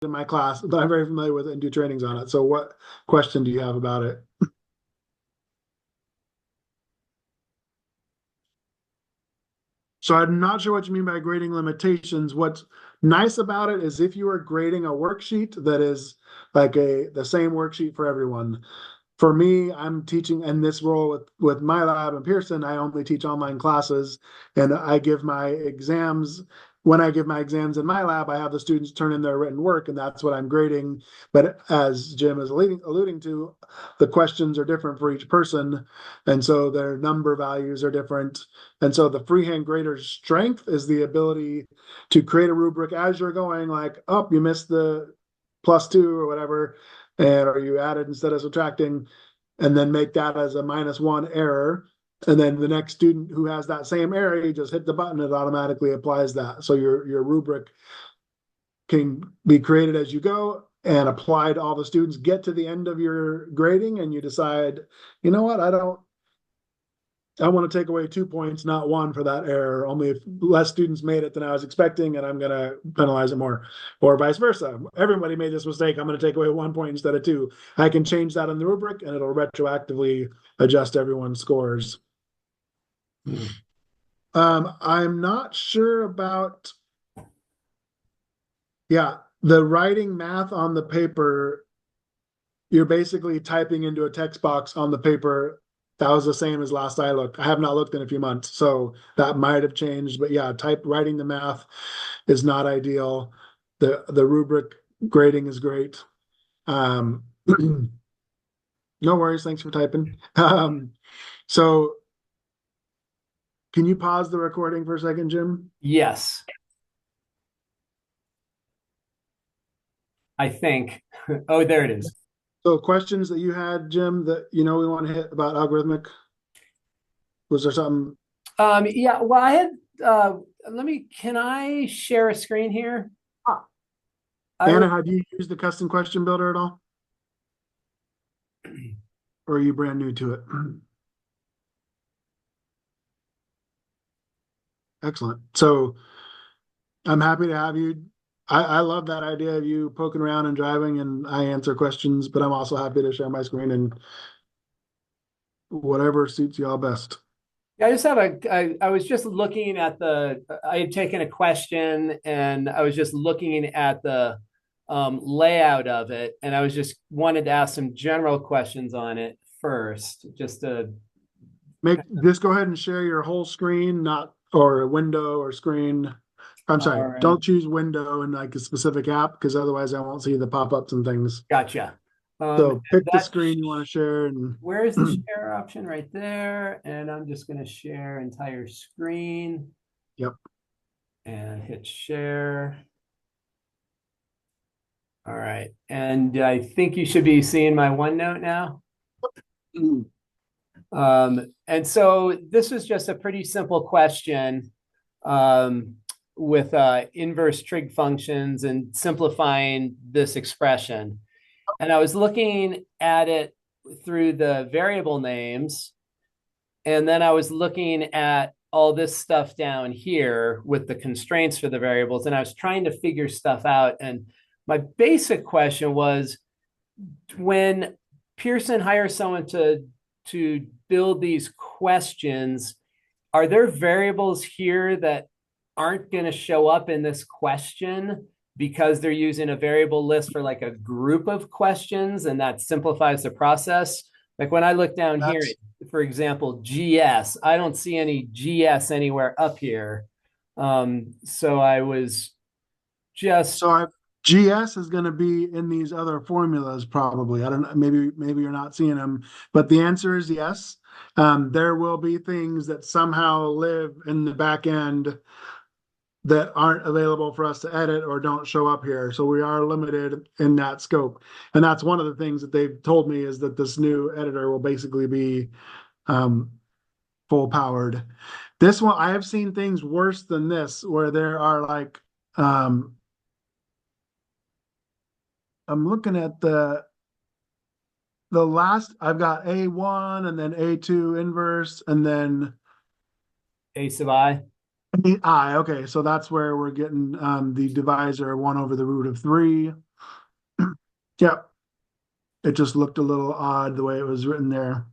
in my class, but I'm very familiar with it and do trainings on it. So what question do you have about it? So I'm not sure what you mean by grading limitations. What's nice about it is if you are grading a worksheet that is like the same worksheet for everyone. For me, I'm teaching in this role with my lab in Pearson. I only teach online classes, and I give my exams. When I give my exams in my lab, I have the students turn in their written work, and that's what I'm grading. But as Jim is alluding to, the questions are different for each person, and so their number values are different. And so the freehand grader's strength is the ability to create a rubric as you're going, like, oh, you missed the +2 or whatever, and or you added instead of subtracting, and then make that as a -1 error. And then the next student who has that same error, you just hit the button, it automatically applies that. So your rubric can be created as you go and applied to all the students. Get to the end of your grading and you decide, you know what, I want to take away 2 points, not one for that error. Only if less students made it than I was expecting, and I'm going to penalize it more, or vice versa. Everybody made this mistake. I'm going to take away 1 point instead of two. I can change that in the rubric, and it'll retroactively adjust everyone's scores. I'm not sure about, yeah, the writing math on the paper. You're basically typing into a text box on the paper. That was the same as last I looked. I have not looked in a few months, so that might have changed. But yeah, writing the math is not ideal. The rubric grading is great. No worries. Thanks for typing. So can you pause the recording for a second, Jim? Yes, I think. Oh, there it is. So questions that you had, Jim, that we want to hit about algorithmic. Was there something? Yeah, well, I had can I share a screen here? I Anna, was have you used the custom question builder at all? Or are you brand new to it? Excellent. So I'm happy to have you. I love that idea of you poking around and driving and I answer questions, but I'm also happy to share my screen and whatever suits you all best. yeah, I just have I was just looking at I had taken a question and I was just looking at the layout of it, and I was just wanted to ask some general questions on it first, just to Just go ahead and share your whole screen, not or a window or screen. I'm all sorry, right. don't choose window in like a specific app because otherwise I won't see the pop-ups and things. Gotcha. So pick the That screen you want to share and Where is the share option? Right there. And I'm just going to share entire screen yep. and hit share. All right. And I think you should be seeing my OneNote now. And so this was just a pretty simple question with inverse trig functions and simplifying this expression. And I was looking at it through the variable names. And then I was looking at all this stuff down here with the constraints for the variables. And I was trying to figure stuff out. And my basic question was, when Pearson hires someone to build these questions, are there variables here that aren't going to show up in this question because they're using a variable list for like a group of questions, and that simplifies the process? Like when I look down here, That's for example, GS, I don't see any GS anywhere up here. So I was just so I GS is going to be in these other formulas probably. I don't know, maybe you're not seeing them, but the answer is yes. There will be things that somehow live in the back end that aren't available for us to edit or don't show up here. So we are limited in that scope. And that's one of the things that they've told me is that this new editor will basically be um, full powered. This one, I have seen things worse than this where there are like, I'm looking at the last, I've got A1 and then A2 inverse and then A sub I. I. Okay, so that's where we're getting the divisor 1 over the root of 3. Yeah, it just looked a little odd the way it was written there.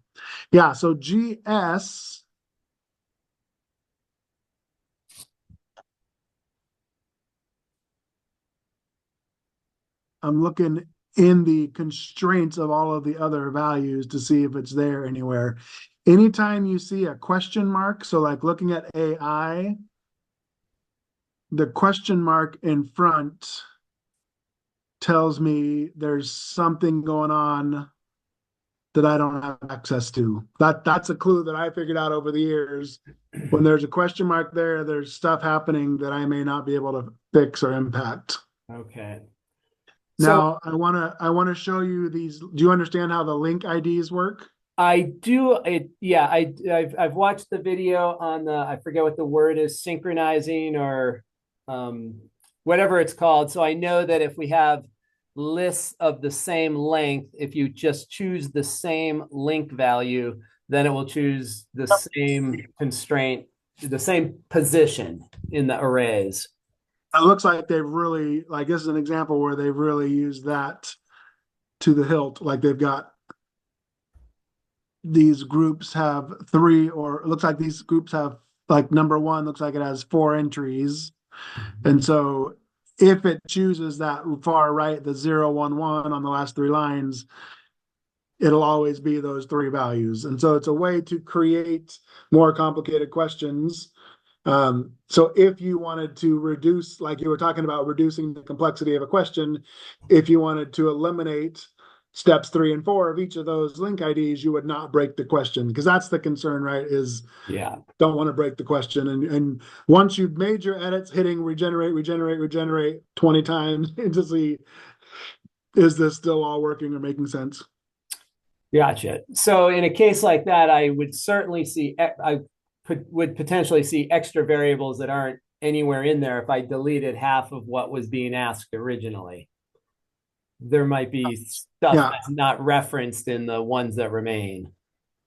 Yeah, so GS, I'm looking in the constraints of all of the other values to see if it's there anywhere. Anytime you see a question mark, so like looking at AI, the question mark in front tells me there's something going on that I don't have access to. That's a clue that I figured out over the years. When there's a question mark there, there's stuff happening that I may not be able to fix or impact. Okay. So Now, I wanna show you these. Do you understand how the link IDs work? I do it. Yeah, I've watched the video on the, I forget what the word is, synchronizing or um, whatever it's called. So I know that if we have lists of the same length, if you just choose the same link value, then it will choose the same constraint, the same position in the arrays. It looks like they've really, like, this is an example where they've really used that to the hilt. Like they've got these groups have three, or it looks like these groups have, like, number one looks like it has four entries. And so if it chooses that far right, the 0, 1, 1 on the last three lines, it'll always be those three values. And so it's a way to create more complicated questions. So if you wanted to reduce, like you were talking about, reducing the complexity of a question, if you wanted to eliminate steps 3 and 4 of each of those link IDs, you would not break the question, because that's the concern, right? Is Yeah. don't want to break the question. And once you've made your edits, hitting regenerate 20 times to see, is this still all working or making sense? Gotcha. So in a case like that, I would certainly see, would potentially see extra variables that aren't anywhere in there if I deleted half of what was being asked originally. There might be stuff Yeah, that's not referenced in the ones that remain.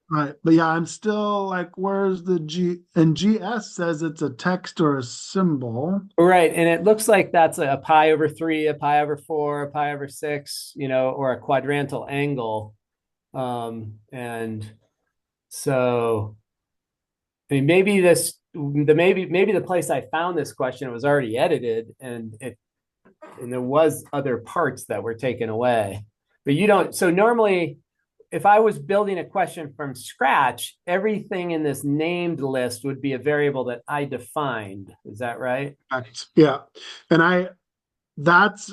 right. But yeah, I'm still like, where's the G? And GS says it's a text or a symbol. Right. And it looks like that's a pi over 3, a pi over 4, a pi over 6, or a quadrantal angle. And so I mean, maybe the place I found this question was already edited and there was other parts that were taken away. But you don't, so normally if I was building a question from scratch, everything in this named list would be a variable that I defined. Is that right? Right. Yeah. And that's,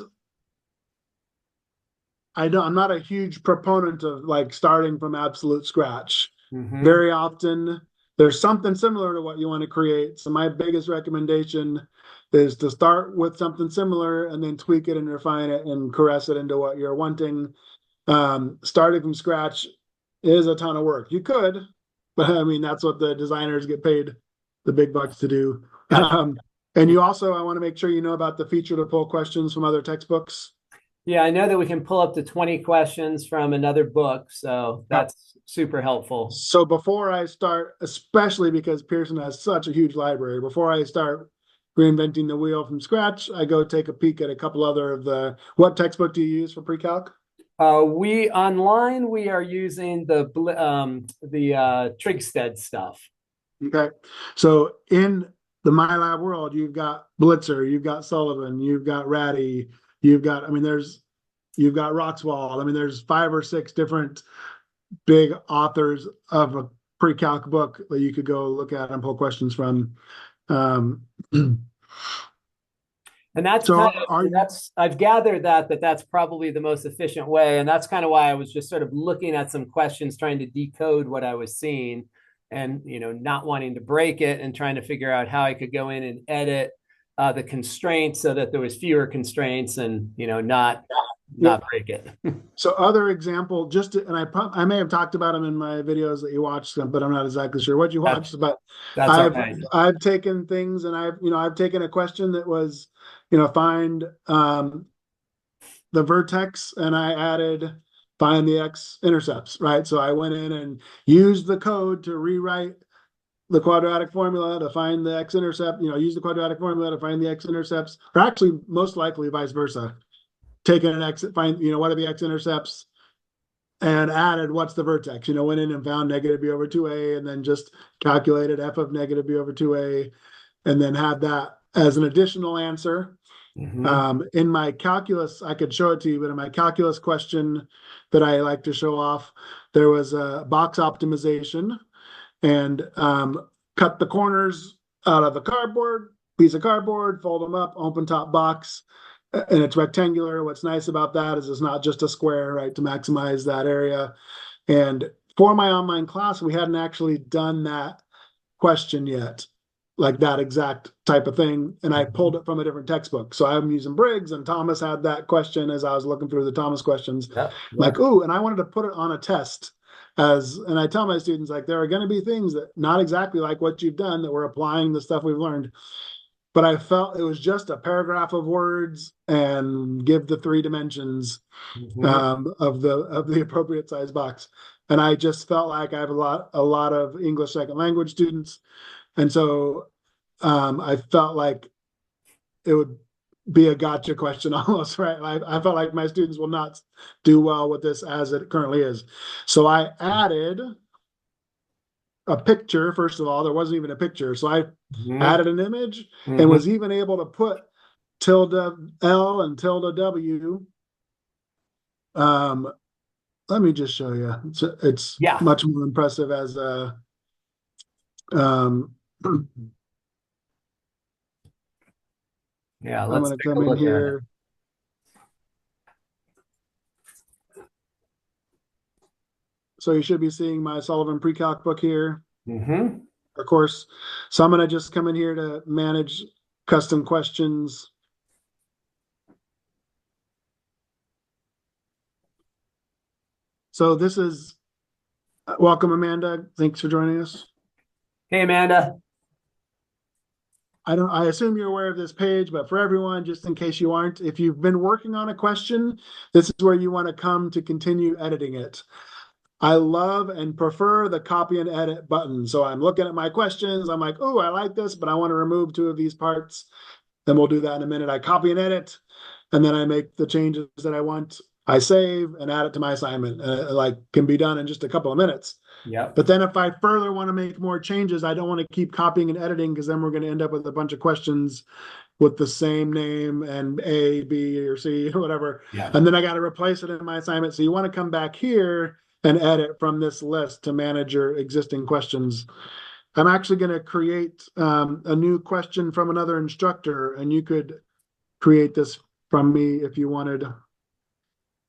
I'm not a huge proponent of like starting from absolute scratch. Mm-hmm. Very often there's something similar to what you want to create. So my biggest recommendation is to start with something similar and then tweak it and refine it and caress it into what you're wanting. Starting from scratch is a ton of work. You could, but I mean, that's what the designers get paid the big bucks to do. Gotcha. And you also, I want to make sure you know about the feature to pull questions from other textbooks. Yeah, I know that we can pull up to 20 questions from another book, so Yep. that's super helpful. So before I start, especially because Pearson has such a huge library, before I start reinventing the wheel from scratch, I go take a peek at a couple other of the, what textbook do you use for pre-calc? We online we are using the Trigstead stuff. Okay. So in the MyLab world, you've got Blitzer, you've got Sullivan, you've got Ratty, I mean, you've got Roxwald. I mean, there's 5 or 6 different big authors of a pre-calc book that you could go look at and pull questions from. Um, And that's so kind are of I've gathered that that's probably the most efficient way, and that's kind of why I was just sort of looking at some questions, trying to decode what I was seeing, and not wanting to break it, and trying to figure out how I could go in and edit the constraints so that there was fewer constraints, and not break it. So other example, and I may have talked about them in my videos that you watched, but I'm not exactly sure what you That's watched. But that's all I've right. I've taken things and I've taken a question that was, find the vertex, and I added find the x-intercepts, right? So I went in and used the code to rewrite the quadratic formula to find the x-intercept, use the quadratic formula to find the x-intercepts, or actually most likely vice versa. taken an x, find, what are the x-intercepts, and added what's the vertex, went in and found negative b over 2a, and then just calculated f of negative b over 2a, and then had that as an additional answer. In my calculus, I could show it to you, but in my calculus question that I like to show off, there was a box optimization, and cut the corners out of a piece of cardboard, fold them up, open top box, and it's rectangular. What's nice about that is it's not just a square, right, to maximize that area. And for my online class, we hadn't actually done that question yet, like that exact type of thing. And I pulled it from a different textbook. So I'm using Briggs, and Thomas had that question as I was looking through the Thomas questions. Like, ooh, and I wanted to put it on a test. And I tell my students, like, there are going to be things that not exactly like what you've done, that we're applying the stuff we've learned. But I felt it was just a paragraph of words and give the 3 dimensions of the appropriate size box. And I just felt like I have a lot of English second language students. And so I felt like it would be a gotcha question almost, right? I felt like my students will not do well with this as it currently is. So I added a picture. First of all, there wasn't even a picture. So I added an image and was even able to put tilde L and tilde W. Let me just show you. It's much more impressive as a yeah, I'm going to come in here. So you should be seeing my Sullivan pre-calc book here. Of course. So I'm going to just come in here to manage custom questions. So this is, welcome, Amanda. Thanks for joining us. Hey, Amanda. I assume you're aware of this page, but for everyone, just in case you aren't, if you've been working on a question, this is where you want to come to continue editing it. I love and prefer the copy and edit button. So I'm looking at my questions. I'm like, oh, I like this, but I want to remove 2 of these parts. Then we'll do that in a minute. I copy and edit, and then I make the changes that I want. I save and add it to my assignment. Like, can be done in just a couple of minutes. But then if I further want to make more changes, I don't want to keep copying and editing, because then we're going to end up with a bunch of questions with the same name and A, B, or C, or whatever. And then I got to replace it in my assignment. So you want to come back here and edit from this list to manage your existing questions. I'm actually going to create a new question from another instructor, and you could create this from me if you wanted.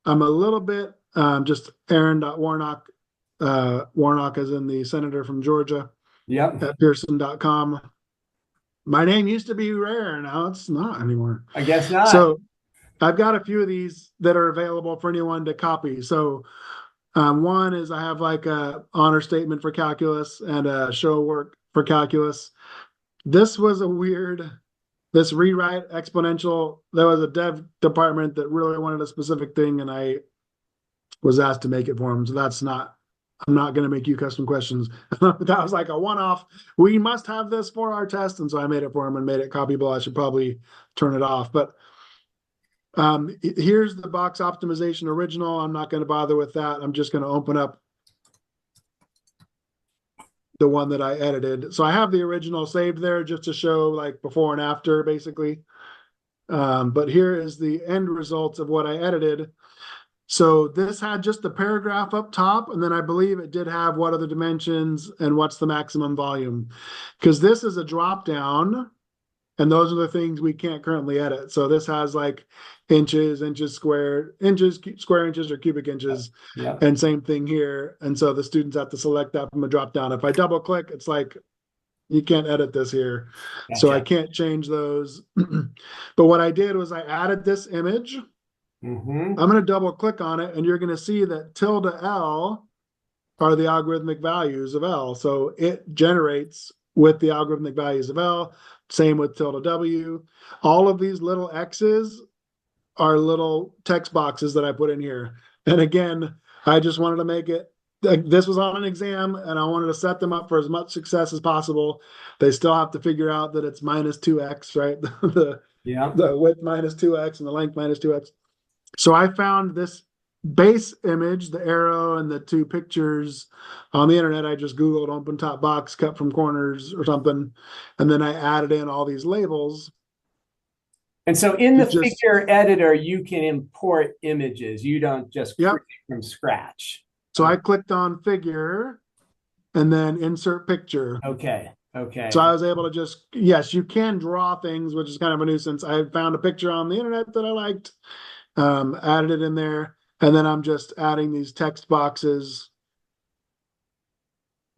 I'm a little bit just Aaron.Warnock. Warnock is in the senator from Georgia. At Pearson.com. My name used to be rare. Now it's not anymore. I guess not. So I've got a few of these that are available for anyone to copy. So one is I have like a honor statement for calculus and a show work for calculus. This was this rewrite exponential. There was a dev department that really wanted a specific thing, and I was asked to make it for them. So I'm not going to make you custom questions. That was like a one-off. We must have this for our test. And so I made it for them and made it copyable. I should probably turn it off. But here's the box optimization original. I'm not going to bother with that. I'm just going to open up the one that I edited. So I have the original saved there just to show like before and after, basically. But here is the end results of what I edited. So this had just the paragraph up top, and then I believe it did have what are the dimensions and what's the maximum volume, because this is a drop down, and those are the things we can't currently edit. So this has like inches, square inches or cubic inches, and same thing here. And so the students have to select that from a drop down. If I double click, it's like, you can't edit this here. So I can't change those. But what I did was I added this image. I'm going to double click on it, and you're going to see that tilde L are the algorithmic values of L. So it generates with the algorithmic values of L. Same with tilde W. All of these little X's are little text boxes that I put in here. And again, I just wanted to make it, this was on an exam, and I wanted to set them up for as much success as possible. They still have to figure out that it's minus 2x, right? The width minus 2x and the length minus 2x. So I found this base image, the arrow and the two pictures on the internet. I just Googled open top box cut from corners or something. And then I added in all these labels And so in to the just, figure editor, you can import images. You don't just yep. create from scratch. So I clicked on figure and then insert picture. Okay. So Okay. I was able to just, yes, you can draw things, which is kind of a nuisance. I found a picture on the internet that I liked, added it in there, and then I'm just adding these text boxes,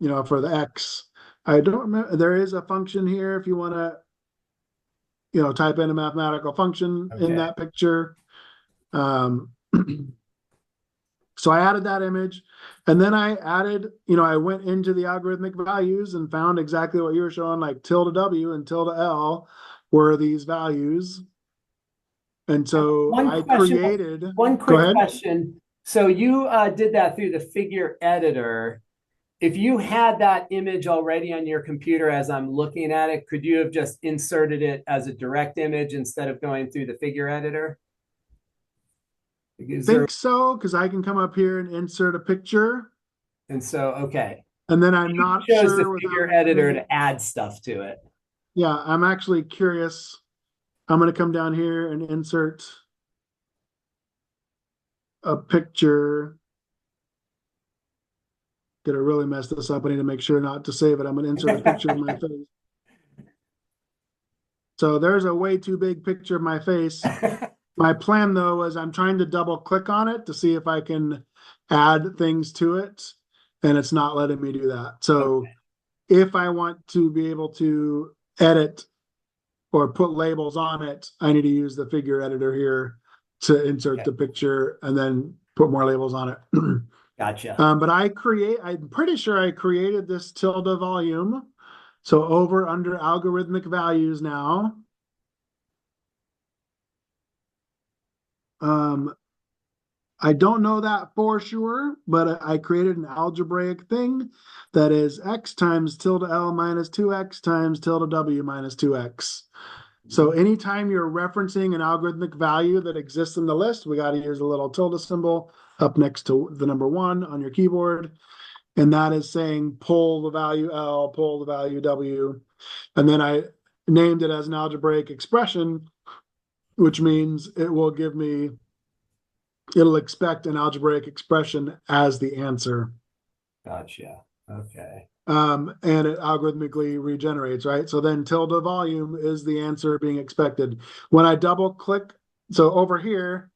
for the X. I don't remember, there is a function here if you want to, type in a mathematical function in Okay. that picture. Um, so I added that image, and then I added, I went into the algorithmic values and found exactly what you were showing, like tilde W and tilde L were these values. And so One I question, created, one go quick ahead. question. So you did that through the figure editor. If you had that image already on your computer as I'm looking at it, could you have just inserted it as a direct image instead of going through the figure editor? Is there, Think so, because I can come up here and insert a picture, and so, okay. and then I'm You not chose the sure without figure editor having, to add stuff to it. yeah, I'm actually curious. I'm going to come down here and insert a picture. Gonna really mess this up. I need to make sure not to save it. I'm going to insert a picture of my face. So there's a way too big picture of my face. My plan though is I'm trying to double click on it to see if I can add things to it, and it's not letting me do that. So if I want to be able to edit or put labels on it, I need to use the figure editor here to insert Okay. the picture and then put more labels on it. Gotcha. But I'm pretty sure I created this tilde volume. So over under algorithmic values now. Um, I don't know that for sure, but I created an algebraic thing that is x times tilde L minus 2x times tilde W minus 2x. So anytime you're referencing an algorithmic value that exists in the list, we got to use a little tilde symbol up next to the number 1 on your keyboard. And that is saying pull the value L, pull the value W. And then I named it as an algebraic expression, which means it'll expect an algebraic expression as the answer. Gotcha. Okay. And it algorithmically regenerates, right? So then tilde volume is the answer being expected. When I double click, so over here,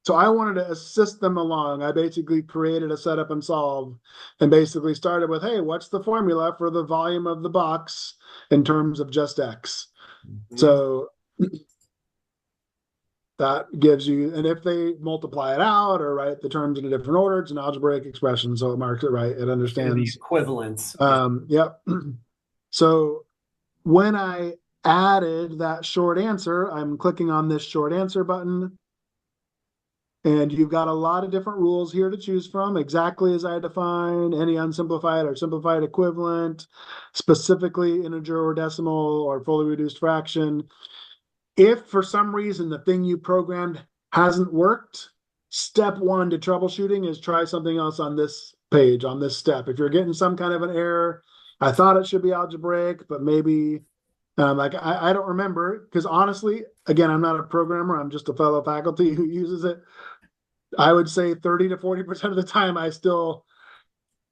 so I wanted to assist them along. I basically created a setup and solve and basically started with, hey, what's the formula for the volume of the box in terms of just X? So that gives you, and if they multiply it out or write the terms in a different order, it's an algebraic expression. So it marks it right. It The understands. equivalence. Yep. So when I added that short answer, I'm clicking on this short answer button. And you've got a lot of different rules here to choose from, exactly as I defined, any unsimplified or simplified equivalent, specifically integer or decimal or fully reduced fraction. If for some reason the thing you programmed hasn't worked, step 1 to troubleshooting is try something else on this page, on this step. If you're getting some kind of an error, I thought it should be algebraic, but maybe I don't remember, because honestly, again, I'm not a programmer. I'm just a fellow faculty who uses it. I would say 30 to 40% of the time I still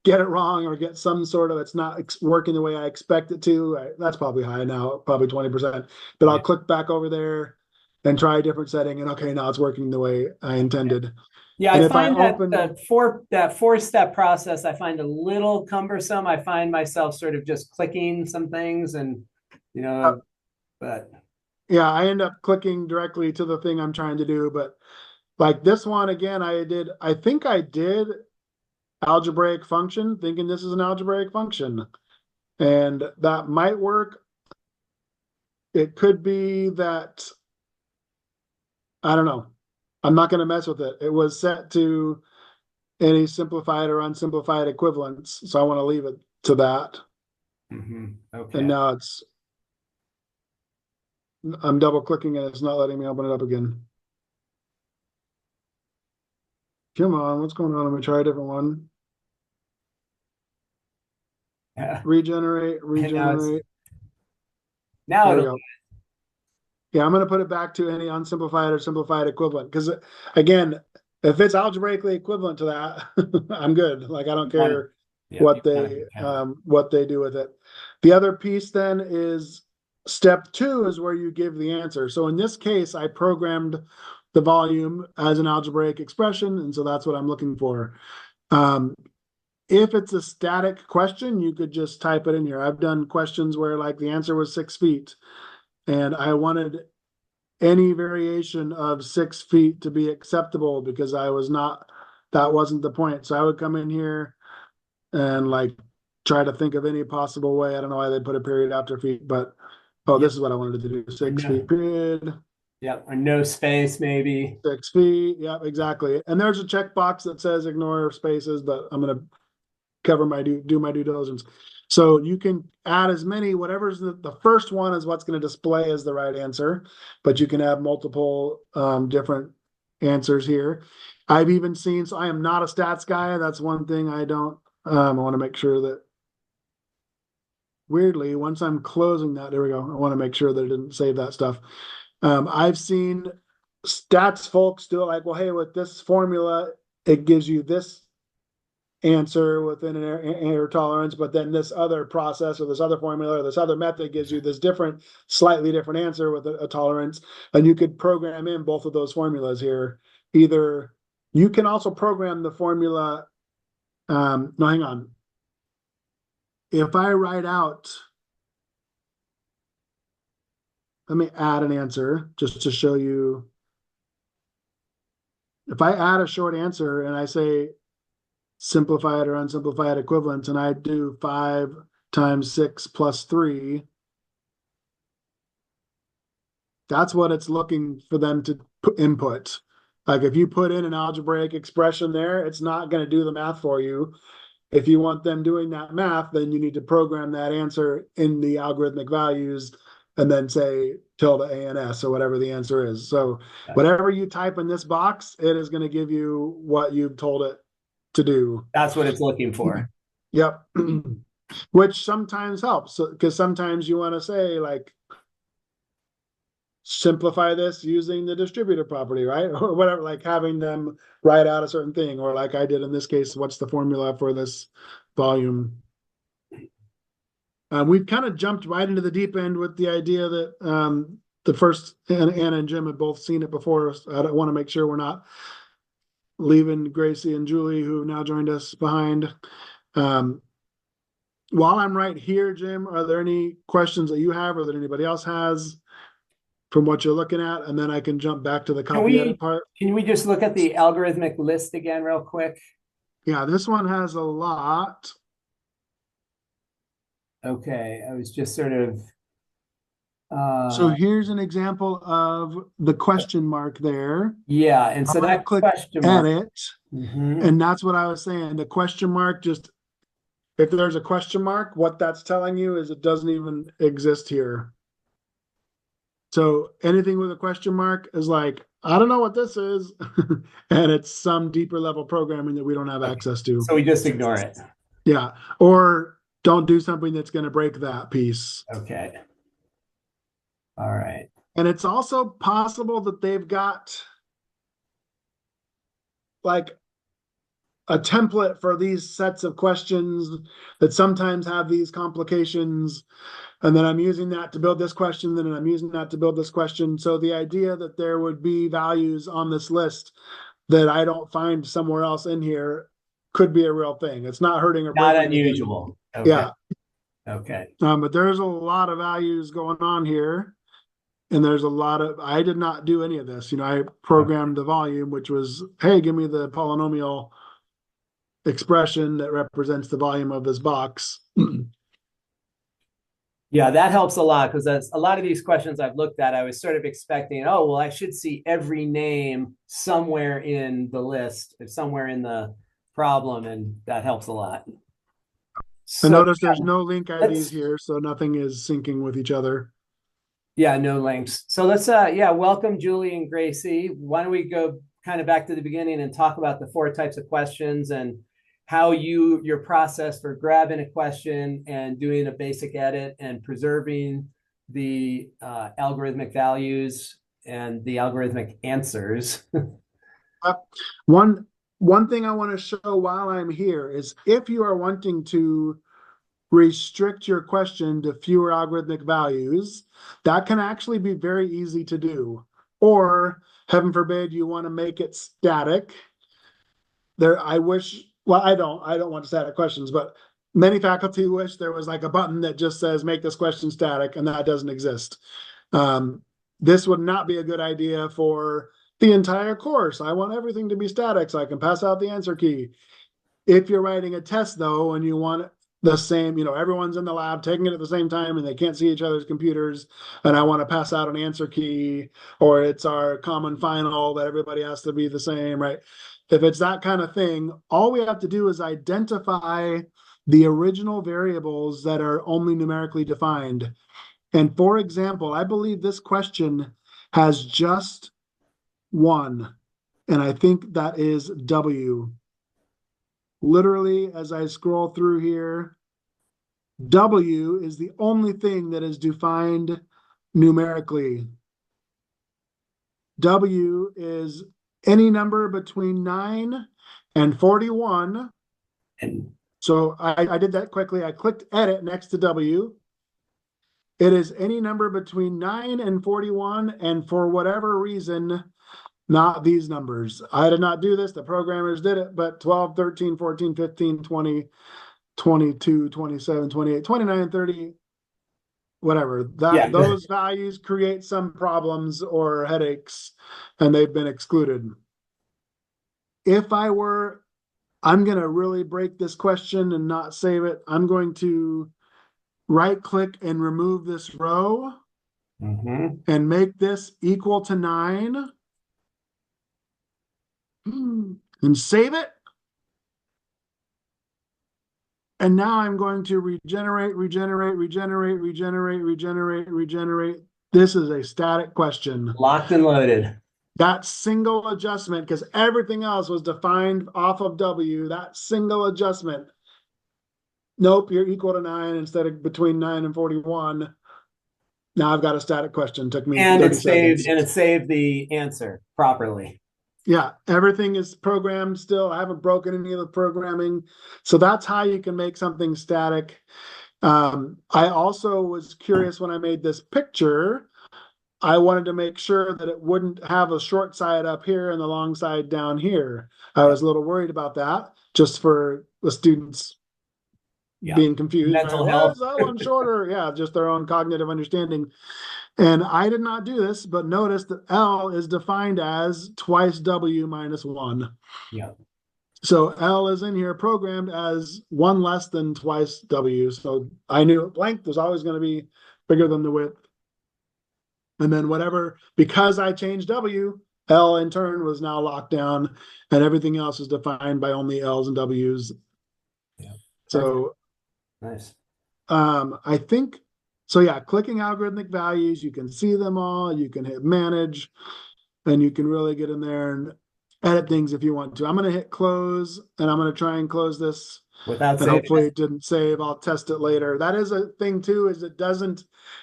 get it wrong or get some sort of, it's not working the way I expect it to. That's probably high now, probably 20%. But I'll click back over there and try a different setting, and okay, now it's working the way I intended. Yeah, And I if I find that open, that four-step process I find a little cumbersome. I find myself sort of just clicking some things and but yeah, I end up clicking directly to the thing I'm trying to do. But like this one again, I think I did algebraic function, thinking this is an algebraic function. And that might work. It could be that, I don't know. I'm not going to mess with it. It was set to any simplified or unsimplified equivalents. So I want to leave it to that. Okay. And now I'm double clicking and it's not letting me open it up again. Come on, what's going on? I'm gonna try a different one. Yeah. Regenerate, And regenerate. now There we it'll, go. Yeah, I'm gonna put it back to any unsimplified or simplified equivalent because again, if it's algebraically equivalent to that, I'm good. Like I don't want to, care yep, you want to count. what they do with it. The other piece then is step two is where you give the answer. So in this case, I programmed the volume as an algebraic expression, and so that's what I'm looking for. Um, if it's a static question, you could just type it in here. I've done questions where like the answer was 6 feet, and I wanted any variation of 6 feet to be acceptable because I was not, that wasn't the point. So I would come in here and like try to think of any possible way. I don't know why they put a period after feet, but oh, Yep. this is what I wanted to do. Or 6 feet no, period, yep, or no space maybe. 6 feet. Yep, exactly. And there's a checkbox that says ignore spaces, but I'm gonna cover my do my due diligence. So you can add as many, whatever's the first one is what's going to display as the right answer, but you can have multiple different answers here. I've even seen, so I am not a stats guy. That's one thing I don't, I want to make sure that weirdly, once I'm closing that, there we go. I want to make sure that it didn't save that stuff. I've seen stats folks do it like, well, hey, with this formula, it gives you this answer within an error tolerance, but then this other process or this other formula or this other method gives you this different, slightly different answer with a tolerance. And you could program in both of those formulas here. Either you can also program the formula. No, hang on. If I write out, let me add an answer just to show you. If I add a short answer and I say simplified or unsimplified equivalents, and I do 5 times 6 plus 3, that's what it's looking for them to input. Like if you put in an algebraic expression there, it's not going to do the math for you. If you want them doing that math, then you need to program that answer in the algorithmic values and then say tilde ANS or whatever the answer is. So whatever you type in this box, it is going to give you what you've told it to do. That's what it's looking for. Yep. Which sometimes helps because sometimes you want to say like simplify this using the distributive property, right? Or whatever, like having them write out a certain thing, or like I did in this case, what's the formula for this volume? We've kind of jumped right into the deep end with the idea that the first Anna and Jim have both seen it before. I don't want to make sure we're not leaving Gracie and Julie, who now joined us, behind. While I'm right here, Jim, are there any questions that you have or that anybody else has from what you're looking at? And then I can jump back to the copy edit part. Can we just look at the algorithmic list again real quick? Yeah, this one has a lot. Okay, I was just sort of So here's an example of the question mark there. yeah, and so I'm gonna that click question mark. edit, and that's what I was saying. The question mark, just if there's a question mark, what that's telling you is it doesn't even exist here. So anything with a question mark is like, I don't know what this is, and it's some deeper level programming that we don't have access to. So we just ignore it. Yeah, or don't do something that's going to break that piece. Okay. All right. And it's also possible that they've got like a template for these sets of questions that sometimes have these complications. And then I'm using that to build this question, then I'm using that to build this question. So the idea that there would be values on this list that I don't find somewhere else in here could be a real thing. It's not hurting or Not breaking unusual. anything. Okay. Yeah. Okay. But there's a lot of values going on here. And there's a lot of, I did not do any of this. I programmed the volume, which was, hey, give me the polynomial expression that represents the volume of this box. Yeah, that helps a lot because that's a lot of these questions I've looked at. I was sort of expecting, oh, well, I should see every name somewhere in the list, or somewhere in the problem, and that helps a lot. So, notice there's yeah, no link IDs here, so nothing is syncing with each other. Yeah, no links. So let's yeah, welcome Julie and Gracie. Why don't we go kind of back to the beginning and talk about the 4 types of questions and how your process for grabbing a question and doing a basic edit and preserving the algorithmic values and the algorithmic answers. One one thing I want to show while I'm here is if you are wanting to restrict your question to fewer algorithmic values, that can actually be very easy to do. Or, heaven forbid, you want to make it static. I wish, well, I don't want static questions, but many faculty wish there was like a button that just says make this question static, and that doesn't exist. This would not be a good idea for the entire course. I want everything to be static so I can pass out the answer key. If you're writing a test, though, and you want the same, everyone's in the lab taking it at the same time and they can't see each other's computers, and I want to pass out an answer key, or it's our common final that everybody has to be the same, right? If it's that kind of thing, all we have to do is identify the original variables that are only numerically defined. And for example, I believe this question has just one, and I think that is W. Literally, as I scroll through here, W is the only thing that is defined numerically. W is any number between 9 and 41. And So I did that quickly. I clicked edit next to W. It is any number between 9 and 41, and for whatever reason, not these numbers. I did not do this. The programmers did it, but 12, 13, 14, 15, 20, 22, 27, 28, 29, 30, whatever. Those values create some problems or headaches, and they've been excluded. If I'm going to really break this question and not save it. I'm going to right click and remove this row and make this equal to 9 and save it. And now I'm going to regenerate. This is a static question. Locked and loaded. That single adjustment, because everything else was defined off of W, that single adjustment. Nope, you're equal to 9 instead of between 9 and 41. Now I've got a static question. Took me 30 seconds. And it saved the answer properly. Yeah, everything is programmed still. I haven't broken any of the programming. So that's how you can make something static. I also was curious when I made this picture. I wanted to make sure that it wouldn't have a short side up here and the long side down here. I was a little worried about that, just for the students being confused. Mental health. Is that one shorter? Yeah, just their own cognitive understanding. And I did not do this, but notice that L is defined as twice W minus 1. Yeah. So L is in here programmed as 1 less than twice W. So I knew length was always going to be bigger than the width. And then because I changed W, L in turn was now locked down, and everything else is defined by only L's and W's. Yeah. So nice. I think, so yeah, clicking algorithmic values, you can see them all, you can hit manage, and you can really get in there and edit things if you want to. I'm going to hit close, and I'm going to try and close this. Without and hopefully it didn't save. I'll test it later. That is a thing too, is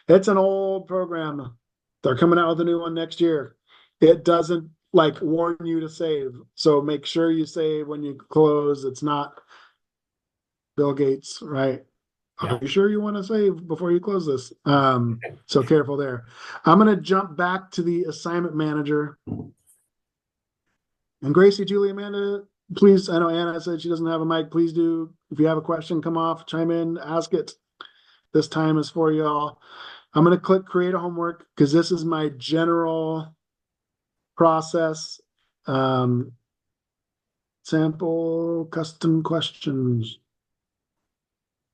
it's an old program. They're coming out with a new one next year. It doesn't warn you to save. So make sure you save when you close. It's not Bill Gates, right? Yeah. Are you sure you want to save before you close this? So careful there. I'm going to jump back to the assignment manager. And Gracie, Julie, Amanda, please, I know Anna said she doesn't have a mic. Please do. If you have a question, come off, chime in, ask it. This time is for y'all. I'm going to click create a homework because this is my general process. Sample custom questions.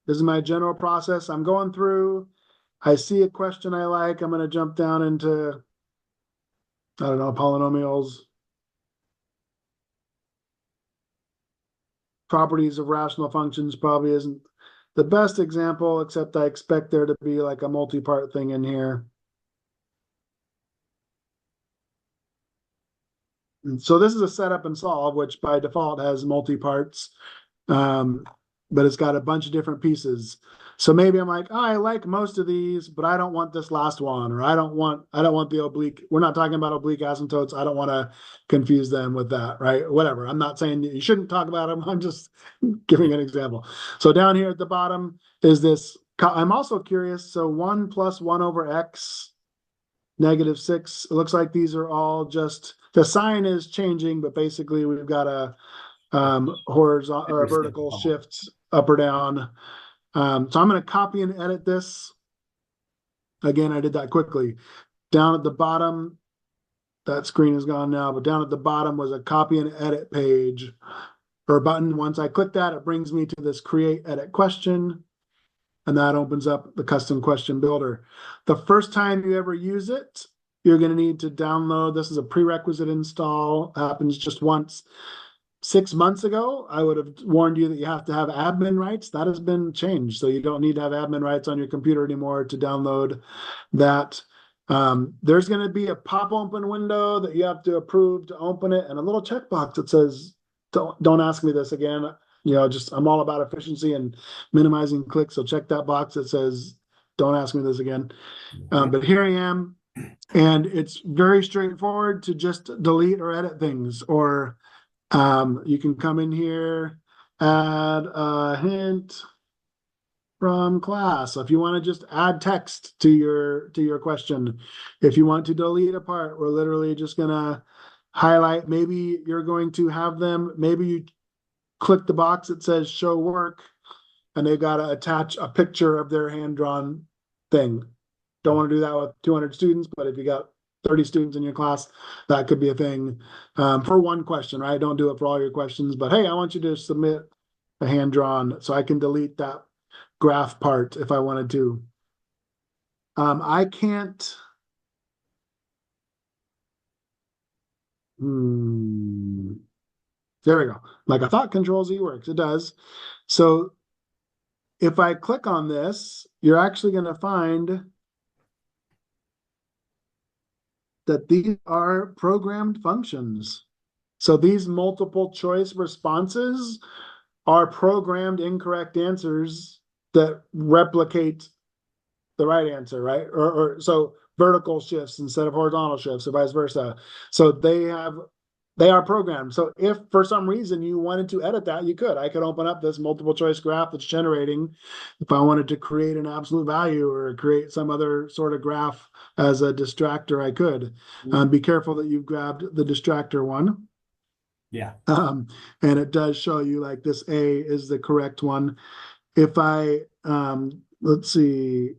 This is my general process. I'm going through. I see a question I like. I'm going to jump down into, I don't know, polynomials. Properties of rational functions probably isn't the best example, except I expect there to be like a multi-part thing in here. So this is a setup and solve, which by default has multi-parts, but it's got a bunch of different pieces. So maybe I'm like, oh, I like most of these, but I don't want this last one, or I don't want the oblique. We're not talking about oblique asymptotes. I don't want to confuse them with that, right? Whatever. I'm not saying you shouldn't talk about them. I'm just giving an example. So down here at the bottom is this. I'm also curious. So 1 plus 1 over x -6. It looks like these are all just, the sign is changing, but basically we've got a horizontal or a vertical shift up or down. So I'm going to copy and edit this. Again, I did that quickly. Down at the bottom, that screen is gone now, but down at the bottom was a copy and edit page or button. Once I click that, it brings me to this create edit question. And that opens up the custom question builder. The first time you ever use it, you're going to need to download. This is a prerequisite install. Happens just once. 6 months ago, I would have warned you that you have to have admin rights. That has been changed. So you don't need to have admin rights on your computer anymore to download that. There's going to be a pop open window that you have to approve to open it, and a little checkbox that says, don't ask me this again. Just I'm all about efficiency and minimizing clicks. So check that box that says, don't ask me this again. But here I am. And it's very straightforward to just delete or edit things. Or you can come in here, add a hint from class. So if you want to just add text to your question, if you want to delete a part, we're literally just gonna highlight. Maybe you're going to have them, maybe you click the box that says show work, and they've got to attach a picture of their hand-drawn thing. Don't want to do that with 200 students, but if you got 30 students in your class, that could be a thing for one question, right? Don't do it for all your questions, but hey, I want you to submit a hand-drawn, so I can delete that graph part if I wanted to. I can't. There we go. Like I thought Control Z works. It does. So if I click on this, you're actually going to find that these are programmed functions. So these multiple choice responses are programmed incorrect answers that replicate the right answer, right? Or so vertical shifts instead of horizontal shifts, or vice versa. So they are programmed. So if for some reason you wanted to edit that, you could. I could open up this multiple choice graph that's generating. If I wanted to create an absolute value or create some other sort of graph as a distractor, I could. Be careful that you've grabbed the distractor one. Yeah. And it does show you like this A is the correct one. If I, let's see,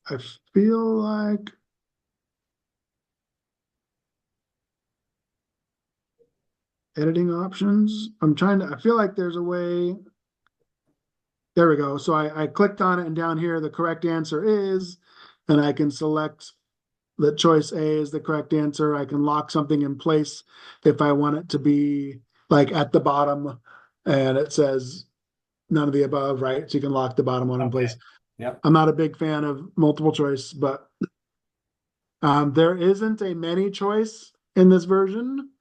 I feel like editing options. I feel like there's a way. There we go. So I clicked on it, and down here, the correct answer is, and I can select that choice A is the correct answer. I can lock something in place if I want it to be like at the bottom and it says none of the above, right? So you can lock the bottom one in place. Yep. I'm not a big fan of multiple choice, but there isn't a many choice in this version,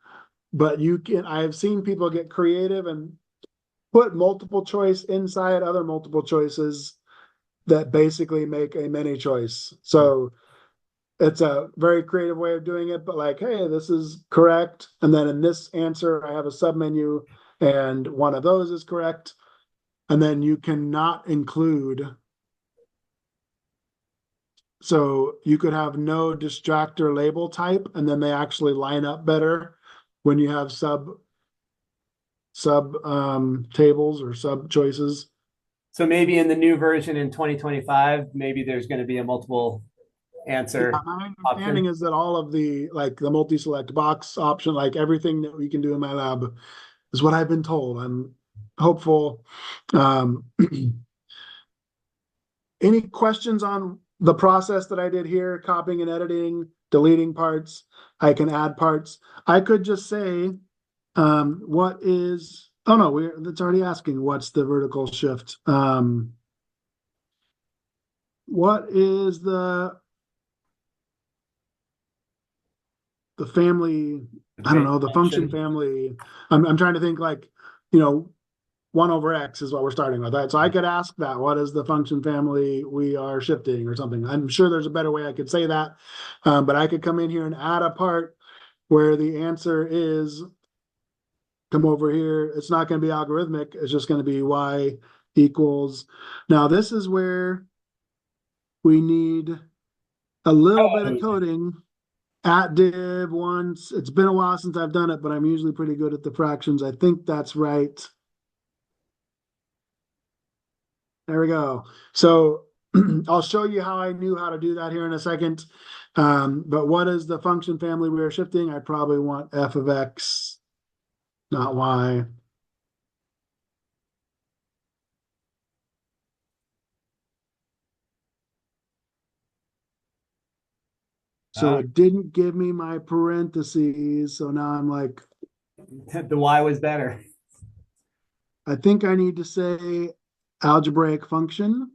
but I've seen people get creative and put multiple choice inside other multiple choices that basically make a many choice. So it's a very creative way of doing it, but like, hey, this is correct. And then in this answer, I have a submenu and one of those is correct. And then you cannot include. So you could have no distractor label type, and then they actually line up better when you have sub tables or sub choices. So maybe in the new version in 2025, maybe there's going to be a multiple answer. Yeah, my understanding is that all of the multi-select box option, like everything that we can do in my lab, is what I've been told. I'm hopeful. Any questions on the process that I did here? Copying and editing, deleting parts. I can add parts. I could just say, what is? Oh no, that's already asking. What's the vertical shift? What is the the family, I don't know, the function family. I'm trying to think like, 1 over X is what we're starting with, right? So I could ask that, what is the function family we are shifting or something? I'm sure there's a better way I could say that. But I could come in here and add a part where the answer is, come over here. It's not going to be algorithmic. It's just going to be Y equals. Now this is where we need a little bit of coding. At div once. It's been a while since I've done it, but I'm usually pretty good at the fractions. I think that's right. There we go. So I'll show you how I knew how to do that here in a second. But what is the function family we are shifting? I probably want f of x, not y. So it didn't give me my parentheses. So now I'm like, the y was better. I think I need to say algebraic function.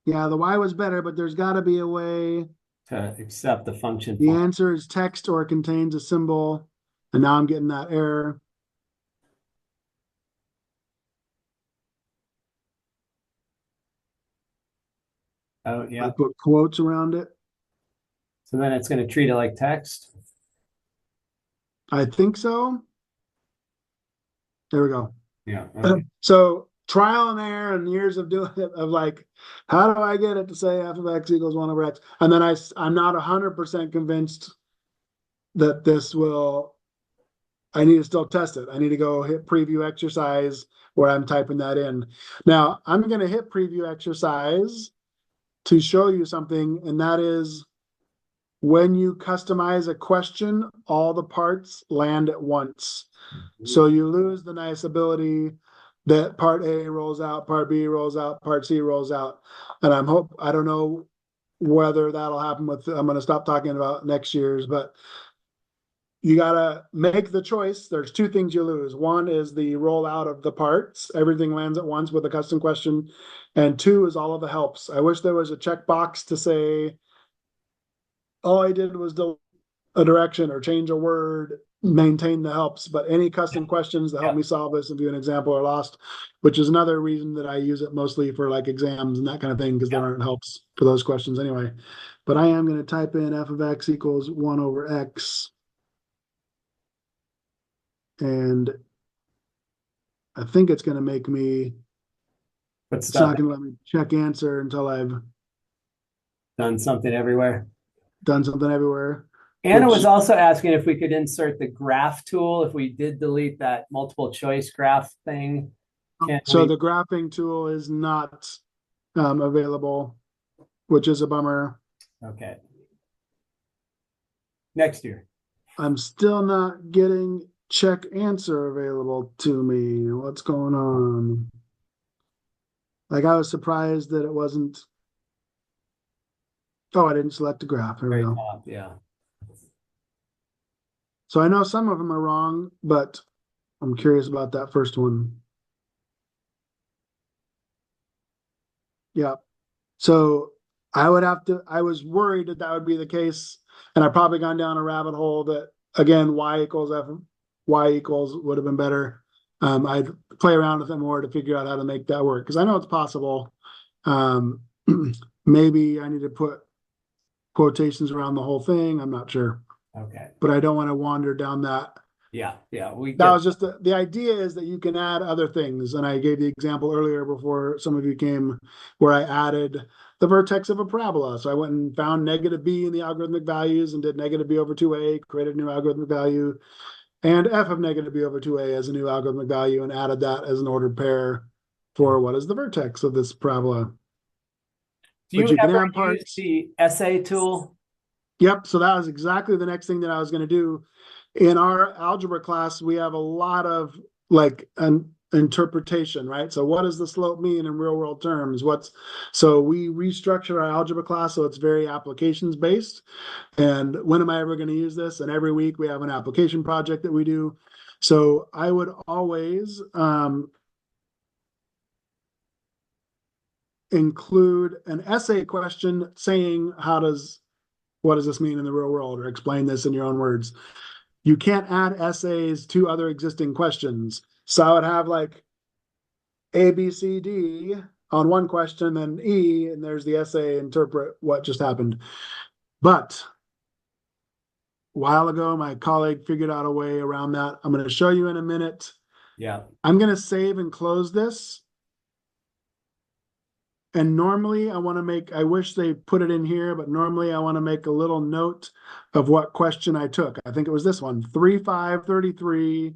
Yeah, the y was better, but there's got to be a way to accept the function. The answer is text or contains a symbol. And now I'm getting that error. Oh, yeah. I put quotes around it. So then it's going to treat it like text. I think so. There we go. Yeah. Okay. So trial and error and years of doing it, of like, how do I get it to say f of x equals 1 over x? And then I'm not 100% convinced that this will, I need to still test it. I need to go hit preview exercise where I'm typing that in. Now I'm going to hit preview exercise to show you something, and that is when you customize a question, all the parts land at once. So you lose the nice ability that part A rolls out, part B rolls out, part C rolls out. And I don't know whether that'll happen I'm going to stop talking about next year's, but you got to make the choice. There's 2 things you lose. One is the rollout of the parts. Everything lands at once with a custom question. And 2 is all of the helps. I wish there was a checkbox to say, all I did was delete a direction or change a word, maintain the helps, but any custom questions that help me solve this and do an example are lost, which is another reason that I use it mostly for like exams and that kind of thing, because there aren't helps for those questions anyway. But I am going to type in f of x equals 1 over x. And I think it's going to make me, it's not going to let me check answer until I've done something everywhere. Anna was also asking if we could insert the graph tool if we did delete that multiple choice graph thing. So the graphing tool is not available, which is a bummer. Okay. Next year. I'm still not getting check answer available to me. What's going on? Like, I was surprised that it wasn't. Oh, I didn't select the graph. There we go. Top, yeah. So I know some of them are wrong, but I'm curious about that first one. Yeah. So I was worried that would be the case. And I've probably gone down a rabbit hole that, again, y equals would have been better. I'd play around with it more to figure out how to make that work, because I know it's possible. Maybe I need to put quotations around the whole thing. I'm not sure. Okay. But I don't want to wander down that. Yeah. That was just the idea is that you can add other things. And I gave the example earlier before some of you came where I added the vertex of a parabola. So I went and found negative b in the algorithmic values and did negative b over 2a, created a new algorithmic value, and f of negative b over 2a as a new algorithmic value, and added that as an ordered pair for what is the vertex of this parabola. Do you ever use the essay tool? Yep. So that was exactly the next thing that I was going to do. In our algebra class, we have a lot of like an interpretation, right? So what does the slope mean in real world terms? So we restructure our algebra class so it's very applications based. And when am I ever going to use this? And every week we have an application project that we do. So I would always include an essay question saying, how does what does this mean in the real world? Or explain this in your own words. You can't add essays to other existing questions. So I would have like A, B, C, D on one question, then E, and there's the essay, interpret what just happened. But a while ago, my colleague figured out a way around that. I'm going to show you in a minute. Yeah. I'm going to save and close this. And normally I want to make, I wish they put it in here, but normally I want to make a little note of what question I took. I think it was this one, 3533.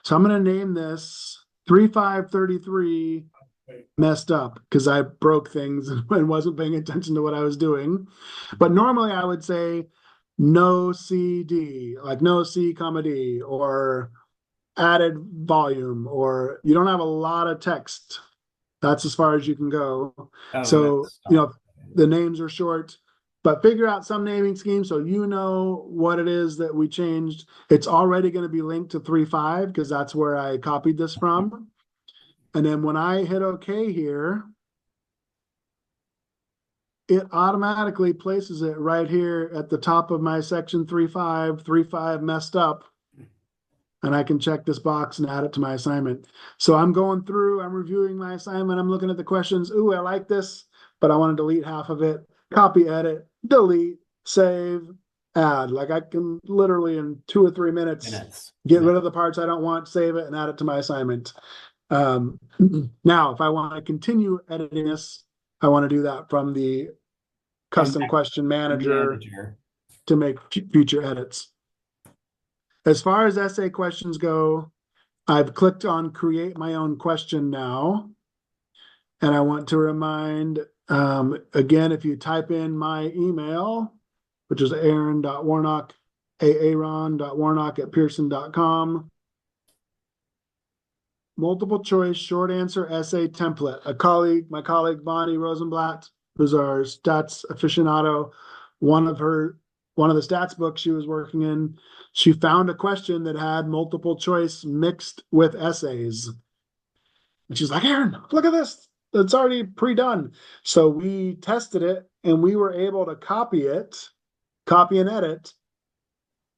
So I'm going to name this 3533 messed up because I broke things and wasn't paying attention to what I was doing. But normally I would say no CD, like no C comma D, or added volume, or you don't have a lot of text. That's as far as you can go. Oh, So, that's the names are short, but figure out some naming scheme so you know what it is that we changed. It's already going to be linked to 3.5 because that's where I copied this from. And then when I hit OK here, it automatically places it right here at the top of my section 3.5, 3.5 messed up. And I can check this box and add it to my assignment. So I'm going through, I'm reviewing my assignment, I'm looking at the questions. Ooh, I like this, but I want to delete half of it. Copy, edit, delete, save, add. Like I can literally in 2 or 3 minutes get rid of the parts I don't want, save it, and add it to my assignment. Now, if I want to continue editing this, I want to do that from the custom question manager to make future edits. As far as essay questions go, I've clicked on create my own question now. And I want to remind, again, if you type in my email, which is aaron.warnock, aaron.warnock@pearson.com, multiple choice short answer essay template. My colleague Bonnie Rosenblatt, who's our stats aficionado, one of the stats books she was working in, she found a question that had multiple choice mixed with essays. And she's like, Aaron, look at this. It's already pre-done. So we tested it and we were able to copy and edit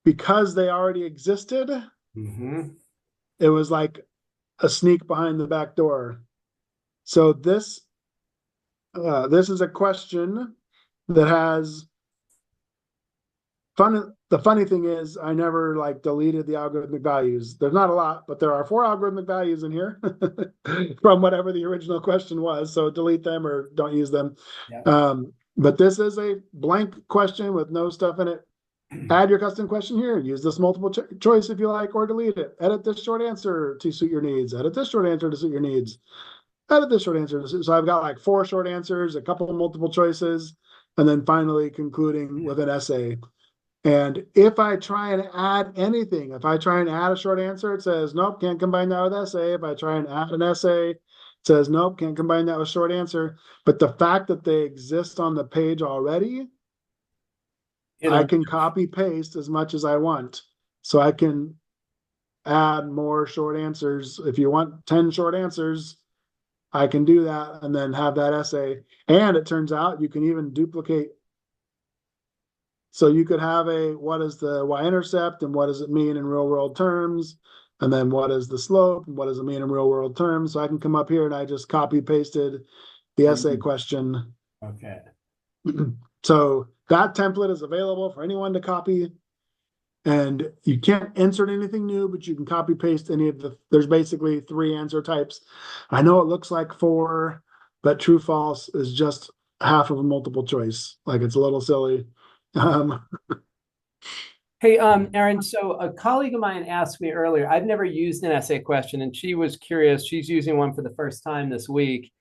because they already existed. Mm-hmm. It was like a sneak behind the back door. So this is a question that has the funny thing is I never deleted the algorithmic values. There's not a lot, but there are 4 algorithmic values in here from whatever the original question was. So delete them or don't use them. Yeah. But this is a blank question with no stuff in it. Add your custom question here. Use this multiple choice if you like, or delete it. Edit this short answer to suit your needs. Edit this short answer to suit your needs. Edit this short answer. So I've got 4 short answers, a couple of multiple choices, and then finally concluding with an essay. And if I try and add anything, if I try and add a short answer, it says, nope, can't combine that with essay. If I try and add an essay, it says, nope, can't combine that with short answer. But the fact that they exist on the page already, I can copy paste as much as I want. So I can add more short answers. If you want 10 short answers, I can do that and then have that essay. And it turns out you can even duplicate. So you could have what is the y-intercept and what does it mean in real world terms? And then what is the slope and what does it mean in real world terms? So I can come up here and I just copy pasted the essay question. Okay. So that template is available for anyone to copy. And you can't insert anything new, but you can copy paste there's basically 3 answer types. I know it looks like 4, but true false is just half of a multiple choice. It's a little silly. Hey, Aaron, so a colleague of mine asked me earlier, I've never used an essay question, and she was curious. She's using one for the first time this week.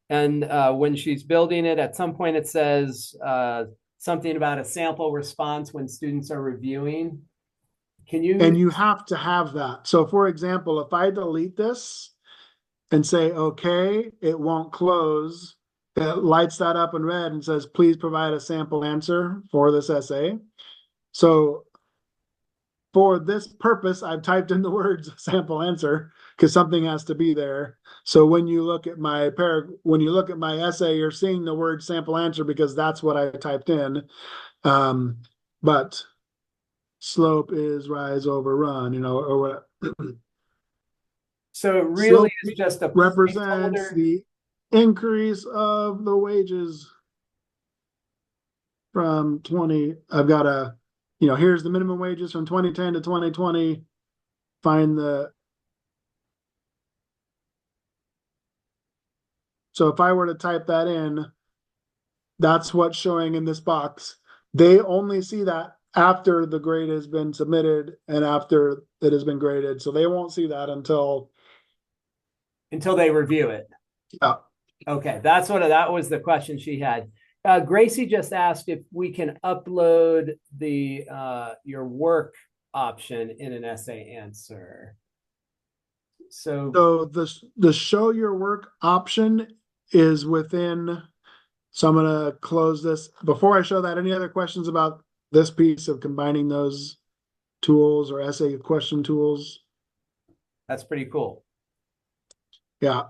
And when she's building it, at some point it says something about a sample response when students are reviewing. And you have to have that. So for example, if I delete this and say, okay, it won't close, it lights that up in red and says, please provide a sample answer for this essay. So for this purpose, I've typed in the words sample answer because something has to be there. So when you look at my essay, you're seeing the word sample answer because that's what I typed in. But slope is rise over run, or what. So it really Slope is just a represents placeholder. the increase of the wages from 20. I've got here's the minimum wages from 2010 to 2020. Find so if I were to type that in, that's what's showing in this box. They only see that after the grade has been submitted and after it has been graded. So they won't see that until They review it. yeah. Okay, that was the question she had. Gracie just asked if we can upload the your work option in an essay answer. So the show your work option is within. So I'm gonna close this. Before I show that, any other questions about this piece of combining those tools or essay question tools? That's pretty cool. Yeah,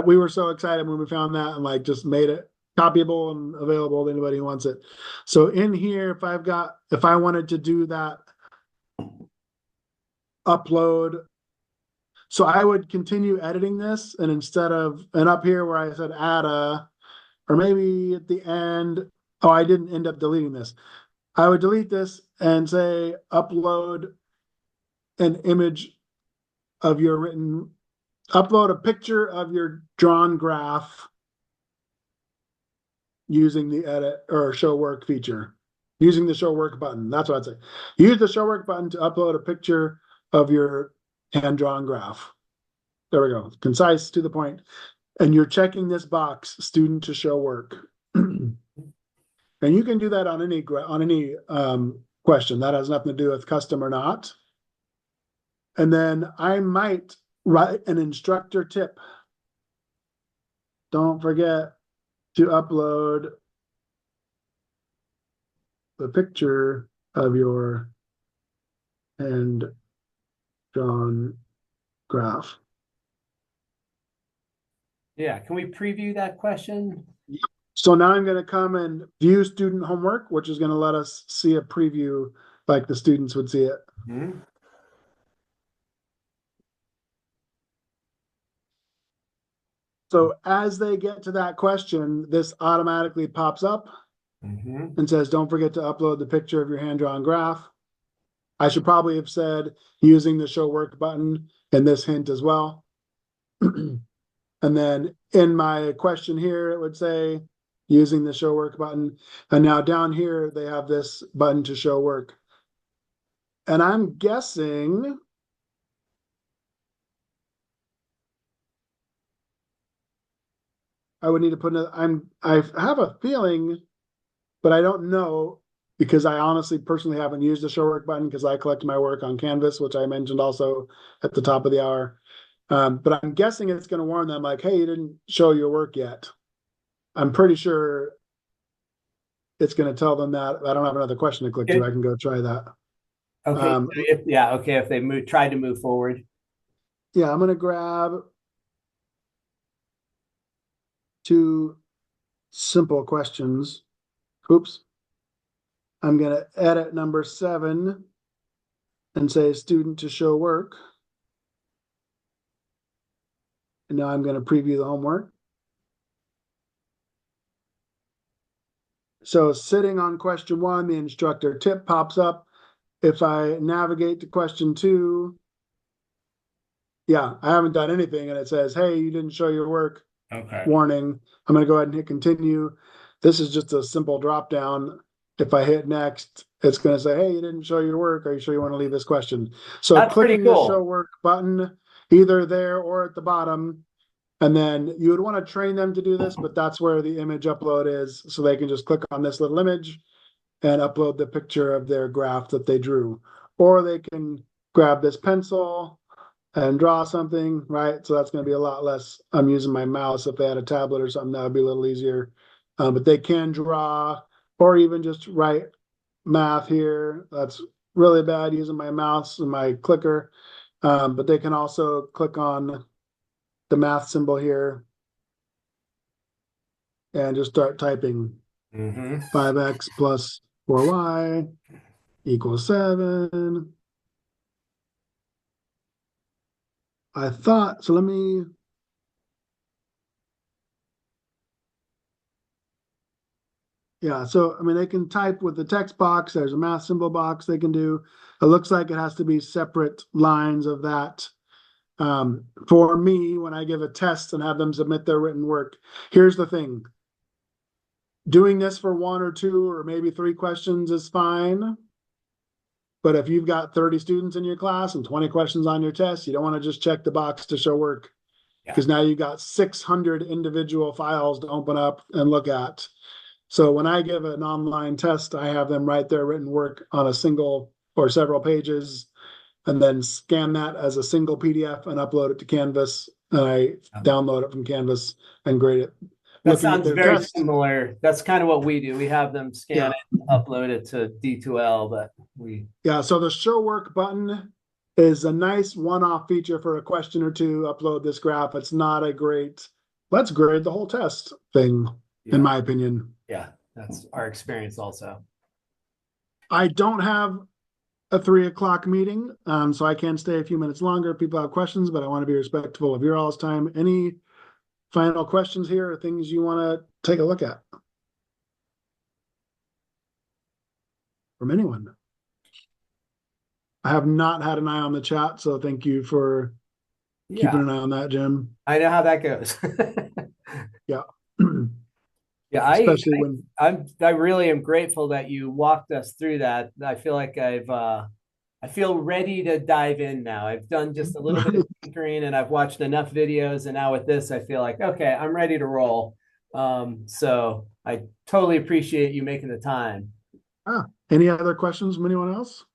we were so excited when we found that and like just made it copyable and available to anybody who wants it. So in here, if I wanted to do that upload, so I would continue editing this, and up here where I said add or maybe at the end, oh, I didn't end up deleting this. I would delete this and say upload an image of your written, upload a picture of your drawn graph using the edit or show work feature, using the show work button. That's what I'd say. Use the show work button to upload a picture of your hand drawn graph. There we go. Concise, to the point. And you're checking this box, student to show work. And you can do that on any question. That has nothing to do with custom or not. And then I might write an instructor tip. Don't forget to upload the picture of your hand drawn graph. Yeah, can we preview that question? So now I'm going to come and view student homework, which is going to let us see a preview like the students would see it. Mm-hmm. So as they get to that question, this automatically pops up and says, don't forget to upload the picture of your hand-drawn graph. I should probably have said using the show work button in this hint as well. And then in my question here, it would say using the show work button. And now down here, they have this button to show work. And I'm guessing I would need to put I have a feeling, but I don't know because I honestly personally haven't used the show work button because I collect my work on Canvas, which I mentioned also at the top of the hour. But I'm guessing it's going to warn them like, hey, you didn't show your work yet. I'm pretty sure it's going to tell them that. I don't have another question to click to. I can go try that. Okay. If they try to move forward. Yeah, I'm going to grab two simple questions. Oops. I'm going to edit number 7 and say student to show work. And now I'm going to preview the homework. So sitting on question 1, the instructor tip pops up. If I navigate to question 2, yeah, I haven't done anything. And it says, hey, you didn't show your work. Okay. Warning. I'm going to go ahead and hit continue. This is just a simple drop down. If I hit next, it's going to say, hey, you didn't show your work. Are you sure you want to leave this question? So That's clicking cool. the show work button, either there or at the bottom, and then you would want to train them to do this, but that's where the image upload is. So they can just click on this little image and upload the picture of their graph that they drew. Or they can grab this pencil and draw something, right? So that's going to be a lot less. I'm using my mouse. If they had a tablet or something, that would be a little easier. But they can draw or even just write math here. That's really bad using my mouse and my clicker. But they can also click on the math symbol here and just start typing 5x plus 4y equals 7. I thought, so let me, yeah, so I mean, they can type with the text box. There's a math symbol box they can do. It looks like it has to be separate lines of that. For me, when I give a test and have them submit their written work, here's the thing. Doing this for 1 or 2 or maybe 3 questions is fine. But if you've got 30 students in your class and 20 questions on your test, you don't want to just check the box to show work. Because now you've got 600 individual files to open up and look at. So when I give an online test, I have them write their written work on a single or several pages and then scan that as a single PDF and upload it to Canvas. And I download it from Canvas and grade it. That Looking at sounds their very test. similar. That's kind of what we do. We have them scan it, upload it to D2L, but Yeah, so the show work button is a nice one-off feature for a question or two, upload this graph. It's not a great, let's grade the whole test thing, in my opinion. Yeah, that's our experience also. I don't have a 3 o'clock meeting, so I can stay a few minutes longer if people have questions, but I want to be respectful of your all's time. Any final questions here or things you want to take a look at from anyone? I have not had an eye on the chat, so thank you for keeping an eye on that, Jim. I know how that goes. Yeah. Yeah, especially when I really am grateful that you walked us through that. I feel like I feel ready to dive in now. I've done just a little bit of tinkering and I've watched enough videos, and now with this, I feel like, okay, I'm ready to roll. So I totally appreciate you making the time. Any other questions from anyone else?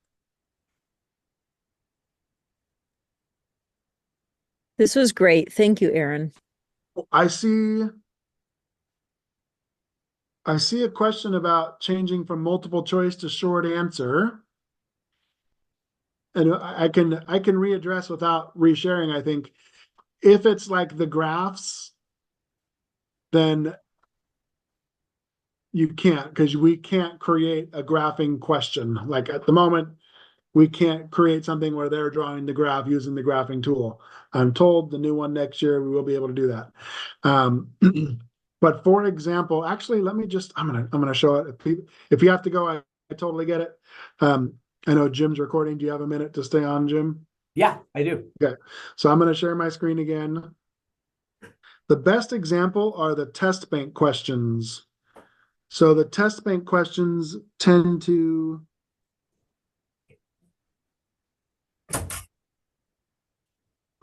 This was great. Thank you, Aaron. I see a question about changing from multiple choice to short answer. And I can readdress without resharing, I think. If it's like the graphs, then you can't, because we can't create a graphing question. Like at the moment, we can't create something where they're drawing the graph using the graphing tool. I'm told the new one next year, we will be able to do that. But for example, actually, let me just, I'm gonna show it. If you have to go, I totally get it. I know Jim's recording. Do you have a minute to stay on, Jim? Yeah, I do. Okay, so I'm gonna share my screen again. The best example are the test bank questions. So the test bank questions tend to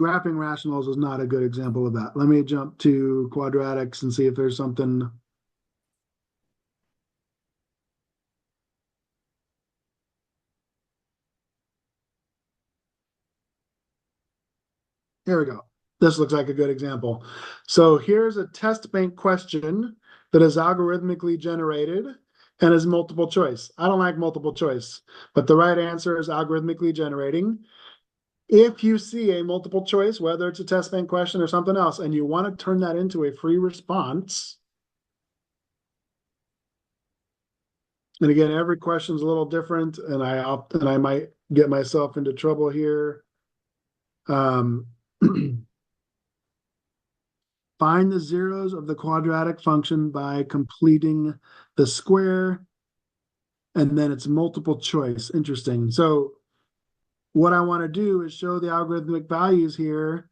graphing rationals is not a good example of that. Let me jump to quadratics and see if there's something. Here we go. This looks like a good example. So here's a test bank question that is algorithmically generated and is multiple choice. I don't like multiple choice, but the right answer is algorithmically generating. If you see a multiple choice, whether it's a test bank question or something else, and you want to turn that into a free response, and again, every question is a little different, and I might get myself into trouble here. Find the zeros of the quadratic function by completing the square, and then it's multiple choice. Interesting. So what I want to do is show the algorithmic values here,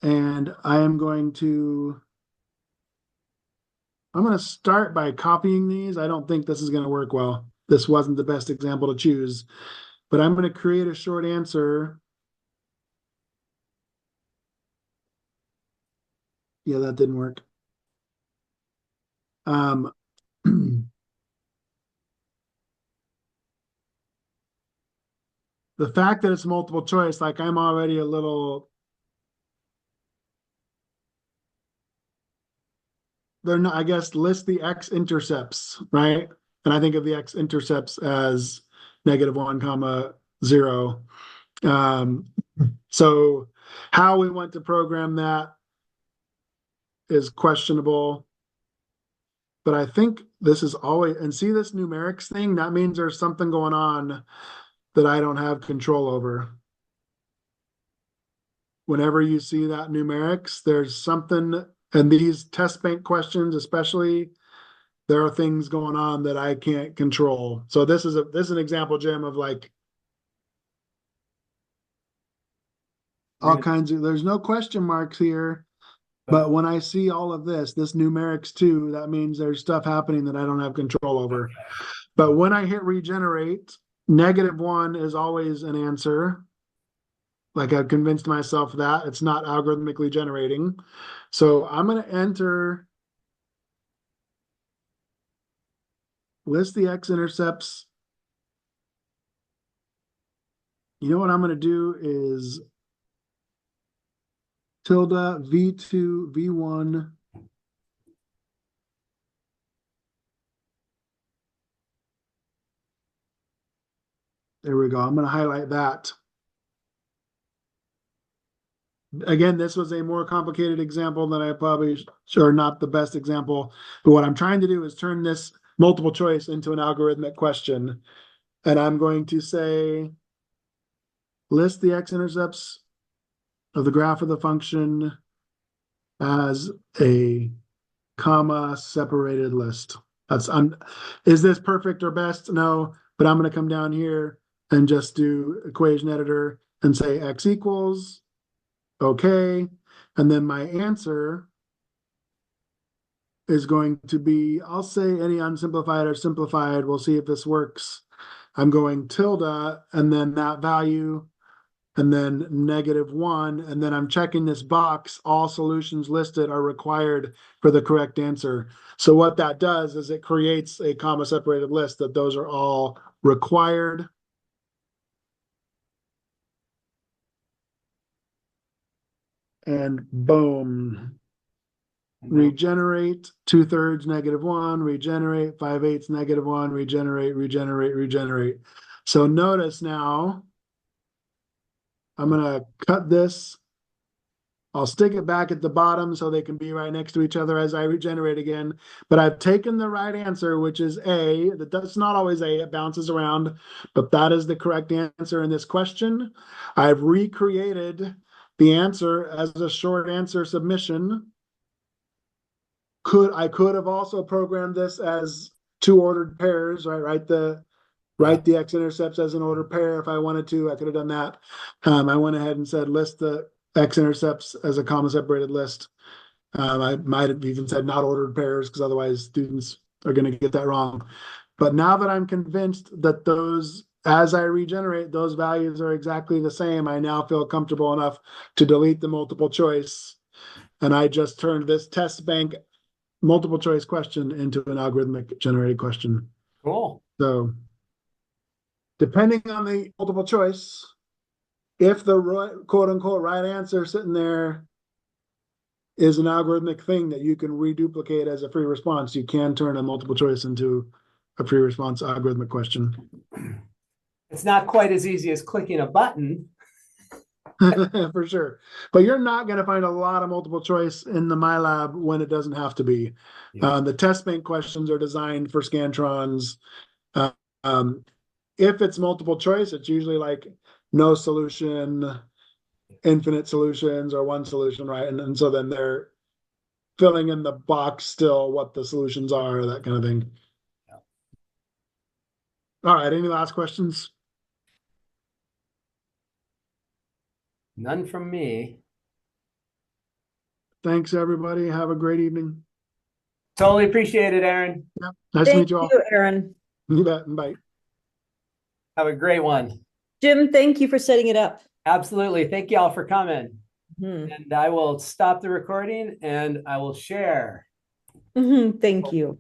and I'm going to start by copying these. I don't think this is going to work well. This wasn't the best example to choose, but I'm going to create a short answer. Yeah, that didn't work. The fact that it's multiple choice, like I'm already a little, they're not, I guess, list the x-intercepts, right? And I think of the x-intercepts as -1, 0. So how we want to program that is questionable. but I think this is always, and see this numerics thing, that means there's something going on that I don't have control over. Whenever you see that numerics, there's something, and these test bank questions especially, there are things going on that I can't control. So this is an example, Jim, of like all kinds of, there's no question marks here, but when I see all of this numerics too, that means there's stuff happening that I don't have control over. But when I hit regenerate, -1 is always an answer. Like I've convinced myself that it's not algorithmically generating. So I'm going to enter list the x-intercepts. You know what I'm going to do is tilde v2 v1 there we go. I'm going to highlight that. Again, this was a more complicated example than I probably, or not the best example, but what I'm trying to do is turn this multiple choice into an algorithmic question. And I'm going to say, list the x-intercepts of the graph of the function as a comma separated list. Is this perfect or best? No, but I'm going to come down here and just do equation editor and say x equals, okay. And then my answer is going to be, I'll say any unsimplified or simplified. We'll see if this works. I'm going tilde and then that value and then -1. And then I'm checking this box. All solutions listed are required for the correct answer. So what that does is it creates a comma separated list that those are all required. And boom. Regenerate 2/3 -1, regenerate 5/8 -1, regenerate. So notice now, I'm going to cut this. I'll stick it back at the bottom so they can be right next to each other as I regenerate again. But I've taken the right answer, which is A. That's not always A, it bounces around, but that is the correct answer in this question. I've recreated the answer as a short answer submission. I could have also programmed this as 2 ordered pairs, right? Write the x-intercepts as an ordered pair if I wanted to. I could have done that. I went ahead and said list the x-intercepts as a comma separated list. I might have even said not ordered pairs because otherwise students are going to get that wrong. But now that I'm convinced that those, as I regenerate, those values are exactly the same, I now feel comfortable enough to delete the multiple choice. And I just turned this test bank multiple choice question into an algorithmic generated question. Cool. So depending on the multiple choice, if the right, quote unquote right answer sitting there is an algorithmic thing that you can reduplicate as a free response, you can turn a multiple choice into a free response algorithmic question. It's not quite as easy as clicking a button. For sure. But you're not going to find a lot of multiple choice in the MyLab when it doesn't have to be. Yeah. The test bank questions are designed for Scantrons. If it's multiple choice, it's usually like no solution, infinite solutions, or one solution, right? And so then they're filling in the box still what the solutions are, that kind of thing. Yeah. All right, any last questions? None from me. Thanks, everybody. Have a great evening. Totally appreciate it, Aaron. Yeah. Nice to meet you all. Thank you, Aaron. You bet. Bye. Have a great one. Jim, thank you for setting it up. Absolutely. Thank you all for coming. And I will stop the recording and I will share. Thank you.